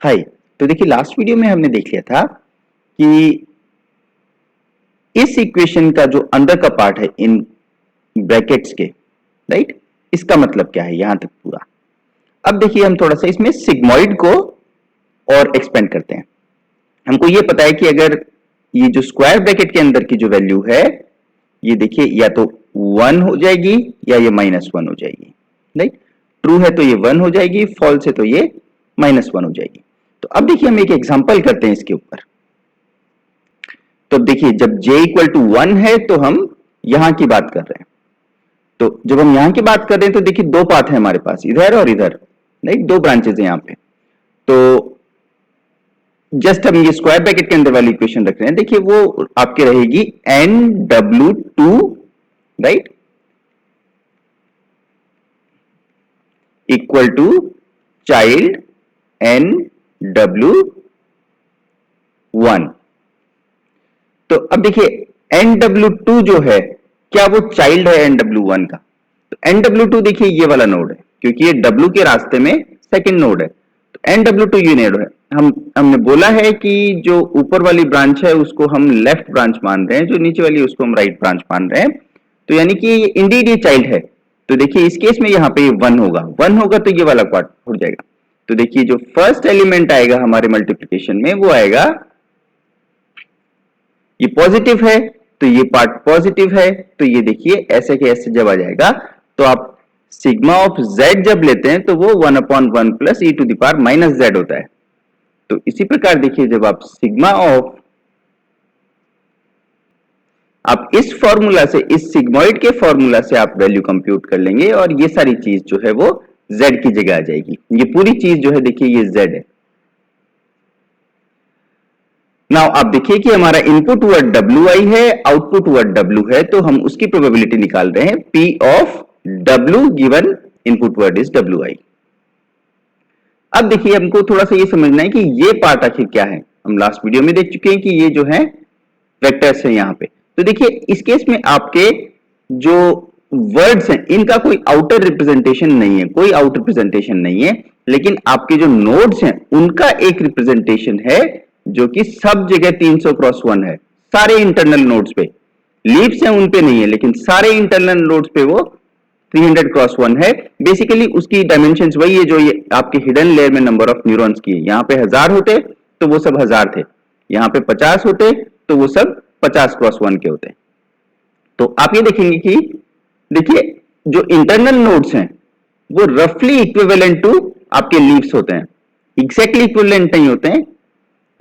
हाय। तो देखिए last video में हमने देख लिया था कि इस इक्वेशन का जो अंदर का पार्ट है इन ब्रैकेट्स के, राइट, इसका मतलब क्या है यहां तक पूरा। अब देखिए हम थोड़ा सा इसमें सिग्मॉइड को और एक्सपेंड करते हैं। हमको ये पता है कि अगर ये जो स्क्वायर ब्रैकेट के अंदर की जो वैल्यू है ये देखिए या तो 1 हो जाएगी या ये -1 हो जाएगी, राइट। ट्रू है तो ये 1 हो जाएगी, फॉल्स है तो ये -1 हो जाएगी। तो अब देखिए हम एक एग्जांपल करते हैं इसके ऊपर। तो देखिए जब j इक्वल टू 1 है तो हम यहां की बात कर रहे हैं। तो जब हम यहां की बात कर रहे हैं तो देखिए दो पाथ है हमारे पास, इधर और इधर, राइट, दो ब्रांचेस है यहां पे। तो जस्ट हम ये स्क्वायर ब्रैकेट के अंदर वाली इक्वेशन रख रहे हैं, देखिए वो आपके रहेगी NW2, right, equal to child NW1। तो अब देखिए NW2 जो है क्या वो चाइल्ड है NW1 का? तो NW2 देखिए ये वाला नोड है, क्योंकि ये W के रास्ते में सेकंड नोड है। तो NW2 ये नोड है। हमने बोला है कि जो ऊपर वाली ब्रांच है उसको हम लेफ्ट ब्रांच मान रहे हैं, जो नीचे वाली उसको हम राइट ब्रांच मान रहे हैं। तो यानी कि ये इंडीड ये चाइल्ड है। तो देखिए इस केस में यहाँ पे 1 होगा, 1 होगा तो ये वाला पार्ट उड़ जाएगा। तो देखिए जो फर्स्ट एलिमेंट आएगा हमारे मल्टीप्लिकेशन में वो आएगा, ये पॉजिटिव है तो ये पार्ट पॉजिटिव है, तो ये देखिए ऐसे के ऐसे जब आ जाएगा तो आप सिग्मा ऑफ z जब लेते हैं तो वो 1/1 plus e to the power minus z होता है। तो इसी प्रकार देखिए जब आप सिग्मा ऑफ, आप इस फॉर्मूला से, इस सिग्मॉइड के फॉर्मूला से आप वैल्यू कंप्यूट कर लेंगे और ये सारी चीज जो है वो z की जगह आ जाएगी। ये पूरी चीज जो है देखिए ये z है। नाउ आप देखिए कि हमारा इनपुट वर्ड wi है, आउटपुट वर्ड w है, तो हम उसकी प्रोबेबिलिटी निकाल रहे हैं p of w given input word is wi। अब देखिए हमको थोड़ा सा ये समझना है कि ये पार्ट आखिर क्या है। हम लास्ट वीडियो में देख चुके हैं कि ये जो है वेक्टर्स है यहाँ पे। तो देखिए इस केस में आपके जो वर्ड्स हैं इनका कोई आउटर रिप्रेजेंटेशन नहीं है, कोई आउटर रिप्रेजेंटेशन नहीं है, लेकिन आपके जो नोड्स हैं उनका एक रिप्रेजेंटेशन है जो कि सब जगह 300 क्रॉस 1 है। सारे इंटरनल नोड्स पे लीव्स हैं उन पे नहीं है, लेकिन सारे इंटरनल नोड्स पे वो 300 क्रॉस 1 है। बेसिकली उसकी डायमेंशंस वही है जो ये आपके हिडन लेयर में नंबर ऑफ न्यूरॉन्स की है। यहाँ पे 1000 होते तो वो सब 1000 थे, यहाँ पे 50 होते तो वो सब 50 क्रॉस 1 के होते। तो आप ये देखेंगे कि देखिए जो इंटरनल नोड्स हैं वो रफली इक्विवेलेंट टू आपके लीव्स होते हैं, एग्जैक्टली इक्विवेलेंट नहीं होते हैं,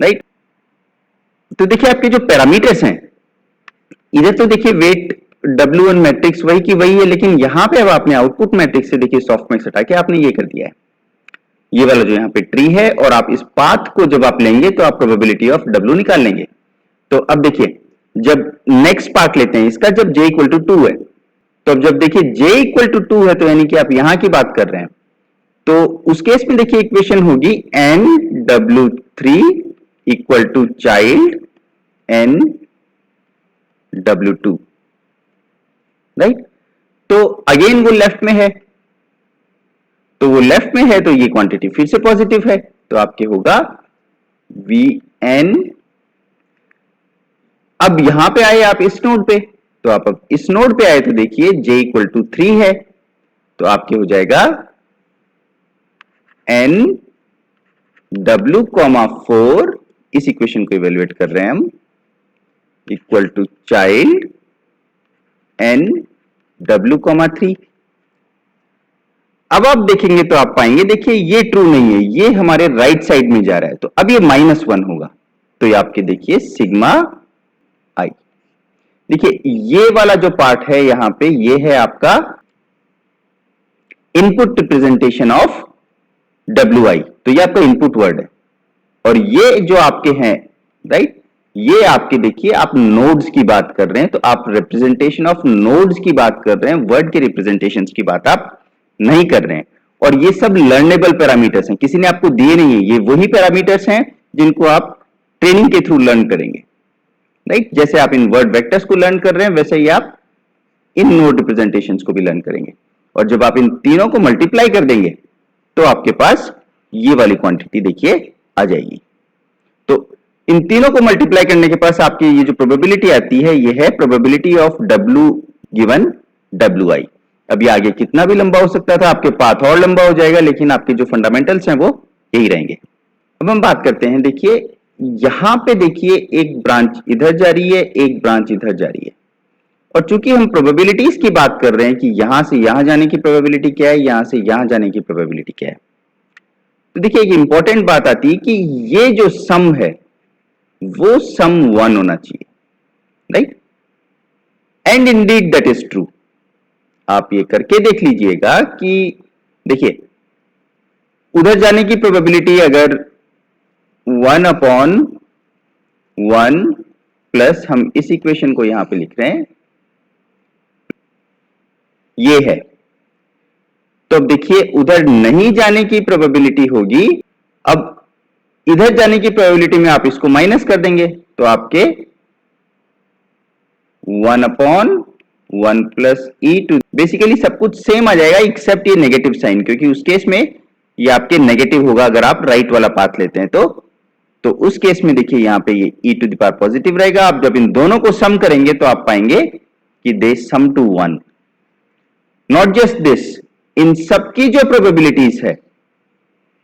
राइट। तो देखिए आपके जो पैरामीटर्स हैं इधर तो देखिए वेट W1 मैट्रिक्स वही की वही है, लेकिन यहां पे अब आपने आउटपुट मैट्रिक्स से देखिए सॉफ्टमैक्स हटा के आपने ये कर दिया है, ये वाला जो यहाँ पे ट्री है, और आप इस पाथ को जब आप लेंगे तो आप प्रोबेबिलिटी ऑफ W निकाल लेंगे। तो अब देखिए जब नेक्स्ट पार्ट लेते हैं इसका, जब j इक्वल टू 2 है, तो अब जब देखिए j इक्वल टू 2 है तो यानी कि आप यहां की बात कर रहे हैं, तो उस केस में देखिए इक्वेशन होगी NW3 equal to child NW2, right. तो अगेन वो लेफ्ट में है, तो वो लेफ्ट में है तो ये क्वांटिटी फिर से पॉजिटिव है, तो आपके होगा Vn। अब यहां पे आए आप इस नोड पे, तो आप अब इस नोड पे आए तो देखिए j इक्वल टू 3 है, तो आपके हो जाएगा NW4, इस इक्वेशन को इवेल्युएट कर रहे हैं हम, इक्वल टू चाइल्ड NW3। अब आप देखेंगे तो आप पाएंगे देखिए ये ट्रू नहीं है, ये हमारे राइट साइड में जा रहा है, तो अब ये -1 होगा, तो ये आपके देखिए सिग्मा आई। देखिए ये वाला जो पार्ट है यहां पे ये है आपका इनपुट रिप्रेजेंटेशन ऑफ WI, तो ये आपका इनपुट वर्ड है, और ये जो आपके हैं, राइट, ये आपके देखिए आप नोड्स की बात कर रहे हैं, तो आप रिप्रेजेंटेशन ऑफ नोड्स की बात कर रहे हैं, वर्ड के रिप्रेजेंटेशन की बात आप नहीं कर रहे हैं। और ये सब लर्नेबल पैरामीटर्स हैं, किसी ने आपको दिए नहीं है, ये वही पैरामीटर्स हैं जिनको आप ट्रेनिंग के थ्रू लर्न करेंगे, राइट। जैसे आप इन वर्ड वेक्टर्स को लर्न कर रहे हैं वैसे ही आप इन नोड रिप्रेजेंटेशंस को भी लर्न करेंगे, और जब आप इन तीनों को मल्टीप्लाई कर देंगे तो आपके पास ये वाली क्वांटिटी देखिए आ आ जाएगी। तो इन तीनों को मल्टीप्लाई करने के पास आपकी ये जो प्रोबेबिलिटी आती है ये है probability of W given WI। अब ये आगे कितना भी लंबा हो सकता था, आपके पाथ और लंबा हो जाएगा, लेकिन आपके जो फंडामेंटल्स हैं वो यही रहेंगे। अब हम बात करते हैं, देखिए यहां पे देखिए एक ब्रांच इधर जा रही है, एक ब्रांच इधर जा रही है, और चूंकि हम प्रोबेबिलिटीज की बात कर रहे हैं कि यहां से यहां जाने की प्रोबेबिलिटी क्या है, यहां से यहां जाने की प्रोबेबिलिटी क्या है, तो देखिए एक इंपॉर्टेंट बात आती है कि ये जो सम है वो सम 1 होना चाहिए, right, and Indeed that is true. आप ये करके देख लीजिएगा कि देखिए उधर जाने की प्रोबेबिलिटी अगर 1/1 प्लस हम इस इक्वेशन को यहां पे लिख रहे हैं ये है, तो अब देखिए उधर नहीं जाने की प्रोबेबिलिटी होगी, अब इधर जाने की प्रोबेबिलिटी में आप इसको माइनस कर देंगे तो आपके 1/1 प्लस ई टू, बेसिकली सब कुछ सेम आ जाएगा एक्सेप्ट ये नेगेटिव साइन, क्योंकि उस केस में ये आपके नेगेटिव होगा अगर आप राइट वाला पाथ लेते हैं तो उस केस में देखिए यहां पे ये e to the power positive रहेगा। आप जब इन दोनों को सम करेंगे तो आप पाएंगे कि दे सम टू 1। नॉट जस्ट दिस, इन सबकी जो प्रोबेबिलिटीज है,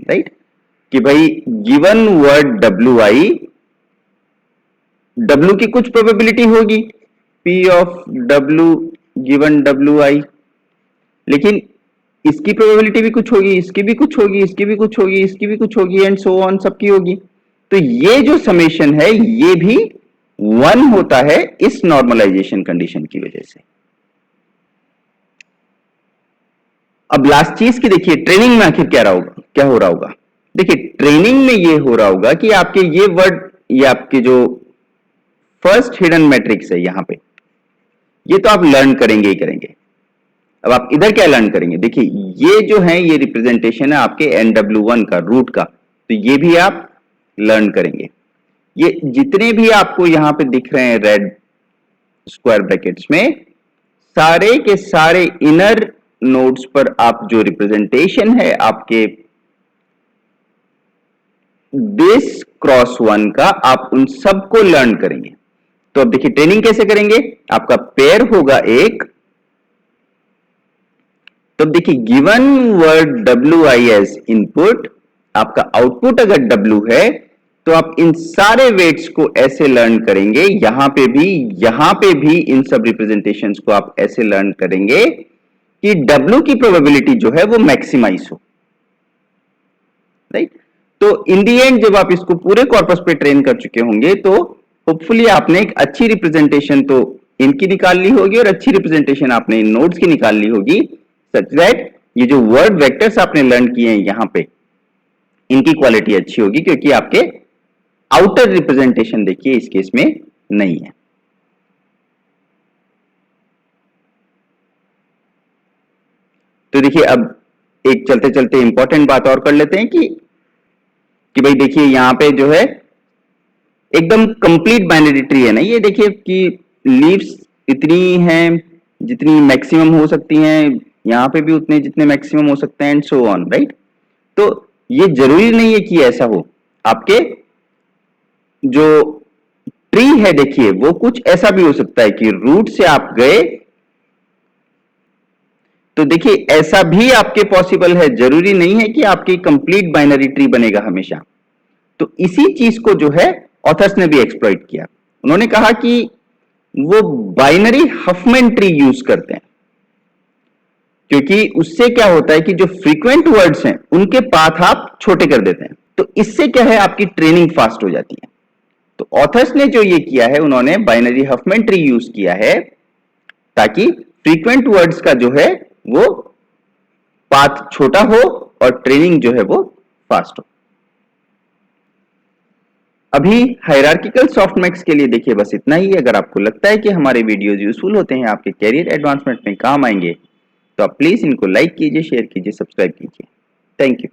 राइट, कि भाई गिवन वर्ड WI, W की कुछ प्रोबेबिलिटी होगी P of W given WI, लेकिन इसकी प्रोबेबिलिटी भी कुछ होगी, इसकी भी कुछ होगी, इसकी भी कुछ होगी, इसकी भी कुछ होगी, एंड सो ऑन, सबकी होगी। तो ये जो समेशन है ये भी 1 होता है इस नॉर्मलाइजेशन कंडीशन की वजह से। अब लास्ट चीज की देखिए ट्रेनिंग में आखिर क्या हो रहा होगा। देखिए ट्रेनिंग में ये हो रहा होगा कि आपके ये वर्ड, ये आपके जो फर्स्ट हिडन मैट्रिक्स है यहां पे, ये तो आप लर्न करेंगे ही करेंगे। अब आप इधर क्या लर्न करेंगे, देखिए ये जो है ये रिप्रेजेंटेशन है आपके NW1 का, रूट का, तो ये भी आप लर्न करेंगे। ये जितने भी आपको यहां पे दिख रहे हैं रेड स्क्वायर ब्रैकेट्स में, सारे के सारे इनर नोड्स पर आप जो रिप्रेजेंटेशन है आपके बेस क्रॉस 1 का, आप उन सबको लर्न करेंगे। तो अब देखिए ट्रेनिंग कैसे करेंगे, आपका पेयर होगा एक, तो देखिए given word WI as input, आपका आउटपुट अगर W है तो आप इन सारे वेट्स को ऐसे लर्न करेंगे, यहां पे भी इन सब रिप्रेजेंटेशंस को आप ऐसे लर्न करेंगे कि W की प्रोबेबिलिटी जो है वो मैक्सिमाइज हो, राइट। तो इन दी एंड जब आप इसको पूरे कॉर्पस पे ट्रेन कर चुके होंगे तो होपफुली आपने एक अच्छी रिप्रेजेंटेशन तो इनकी निकाल ली होगी और अच्छी रिप्रेजेंटेशन आपने इन नोड्स की निकाल ली होगी, सच दैट ये जो वर्ड वेक्टर्स आपने लर्न किए हैं यहां पे, इनकी क्वालिटी अच्छी होगी, क्योंकि आपके आउटर रिप्रेजेंटेशन देखिए इस केस में नहीं है। तो देखिए अब एक चलते चलते इंपॉर्टेंट बात और कर लेते हैं कि भाई देखिए यहां पे जो है एकदम कंप्लीट बाइनरी ट्री है ना, ये देखिए कि लीव्स इतनी हैं जितनी मैक्सिमम हो सकती हैं, यहां पे भी उतने जितने मैक्सिमम हो सकते हैं, एंड सो ऑन, राइट। तो ये जरूरी नहीं है कि ऐसा हो, आपके जो ट्री है देखिए वो कुछ ऐसा भी हो सकता है कि रूट से आप गए, तो देखिए ऐसा भी आपके पॉसिबल है, जरूरी नहीं है कि आपकी कंप्लीट बाइनरी ट्री बनेगा हमेशा। तो इसी चीज को जो है ऑथर्स ने भी एक्सप्लॉइट किया, उन्होंने कहा कि वो बाइनरी हफमैन ट्री यूज करते हैं, क्योंकि उससे क्या होता है कि जो फ्रीक्वेंट वर्ड्स हैं उनके पाथ आप छोटे कर देते हैं, तो इससे क्या है आपकी ट्रेनिंग फास्ट हो जाती है। तो ऑथर्स ने जो ये किया है, उन्होंने बाइनरी हफमैन ट्री यूज किया है ताकि फ्रीक्वेंट वर्ड्स का जो है वो पाथ छोटा हो और ट्रेनिंग जो है वो फास्ट हो। अभी हायरार्किकल सॉफ्टमैक्स के लिए देखिए बस इतना ही। अगर आपको लगता है कि हमारे वीडियोस यूजफुल होते हैं, आपके कैरियर एडवांसमेंट में काम आएंगे, तो आप प्लीज इनको लाइक कीजिए, शेयर कीजिए, सब्सक्राइब कीजिए। Thank you.